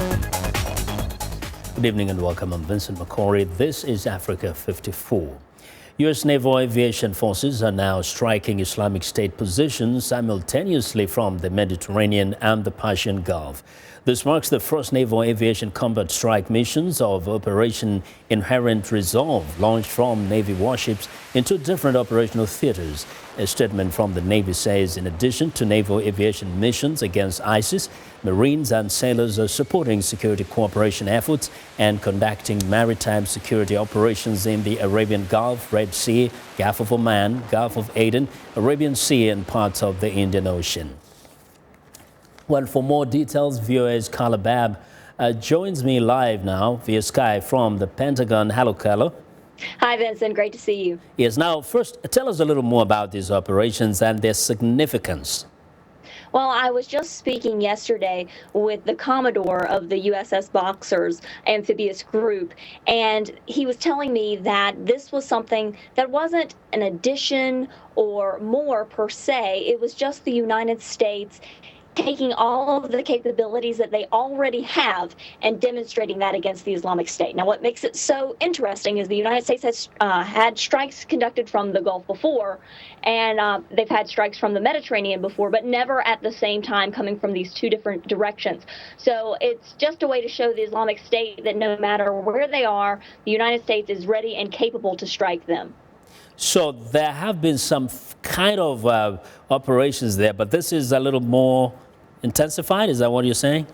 Good evening and welcome. I'm Vincent Makori. This is Africa 54. U.S. Naval aviation forces are now striking Islamic State positions simultaneously from the Mediterranean and the Persian Gulf. This marks the first naval aviation combat strike missions of Operation Inherent Resolve, launched from Navy warships into different operational theaters. A statement from the Navy says, in addition to naval aviation missions against ISIS, Marines and sailors are supporting security cooperation efforts and conducting maritime security operations in the Arabian Gulf, Red Sea, Gulf of Oman, Gulf of Aden, Arabian Sea, and parts of the Indian Ocean. Well, for more details, viewers, Carla Babb joins me live now via Skype from the Pentagon. Hello, Carla. Hi, Vincent. Great to see you. Yes. Now, first, tell us a little more about these operations and their significance. Well, I was just speaking yesterday with the Commodore of the USS Boxer's amphibious group, and he was telling me that this was something that wasn't an addition or more per se. It was just the United States taking all of the capabilities that they already have and demonstrating that against the Islamic State. Now, what makes it so interesting is the United States has had strikes conducted from the Gulf before, and they've had strikes from the Mediterranean before, but never at the same time coming from these two different directions. So it's just a way to show the Islamic State that no matter where they are, the United States is ready and capable to strike them. So there have been some kind of operations there, but this is a little more intensified. Is that what you're saying?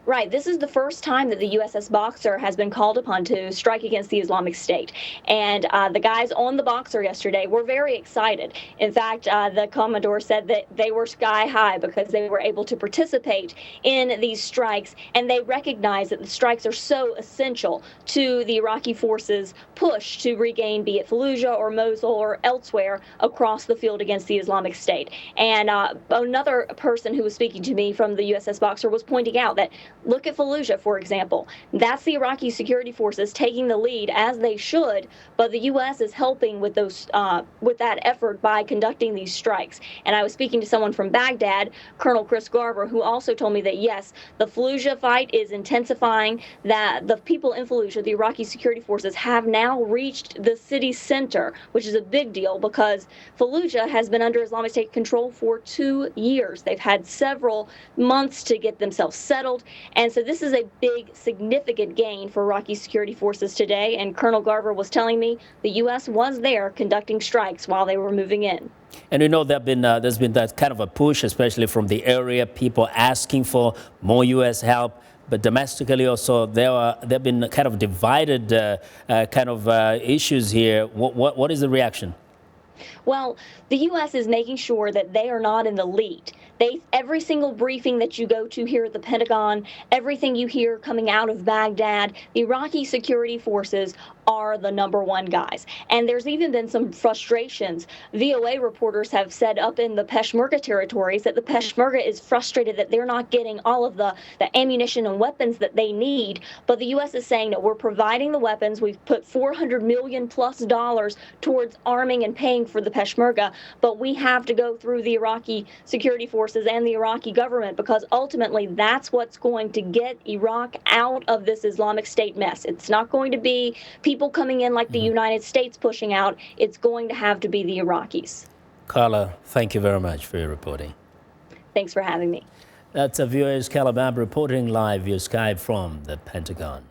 Right. This is the first time that the USS Boxer has been called upon to strike against the Islamic State. And the guys on the Boxer yesterday were very excited. In fact, the Commodore said that they were sky high because they were able to participate in these strikes. And they recognize that the strikes are so essential to the Iraqi forces' push to regain, be it Fallujah or Mosul or elsewhere across the field against the Islamic State. And another person who was speaking to me from the USS Boxer was pointing out that look at Fallujah, for example. That's the Iraqi security forces taking the lead, as they should, but the U.S. is helping with with that effort by conducting these strikes. And I was speaking to someone from Baghdad, Colonel Chris Garver, who also told me that, yes, the Fallujah fight is intensifying, that the people in Fallujah, the Iraqi security forces, have now reached the city center, which is a big deal because Fallujah has been under Islamic State control for 2 years. They've had several months to get themselves settled. And so this is a big, significant gain for Iraqi security forces today. And Colonel Garver was telling me the U.S. was there conducting strikes while they were moving in. And you know, there's been that kind of a push, especially from the area, people asking for more U.S. help. But domestically also, there have been kind of divided issues here. What is the reaction? Well, the U.S. is making sure that they are not in the lead. Every single briefing that you go to here at the Pentagon, everything you hear coming out of Baghdad, the Iraqi security forces are the #1 guys. And there's even been some frustrations. VOA reporters have said up in the Peshmerga territories that the Peshmerga is frustrated that they're not getting all of the ammunition and weapons that they need. But the U.S. is saying that we're providing the weapons. We've put $400 million+ towards arming and paying for the Peshmerga. But we have to go through the Iraqi security forces and the Iraqi government because ultimately that's what's going to get Iraq out of this Islamic State mess. It's not going to be people coming in like the United States pushing out. It's going to have to be the Iraqis. Carla, thank you very much for your reporting. Thanks for having me. That's a viewers Carla Babb reporting live via Skype from the Pentagon.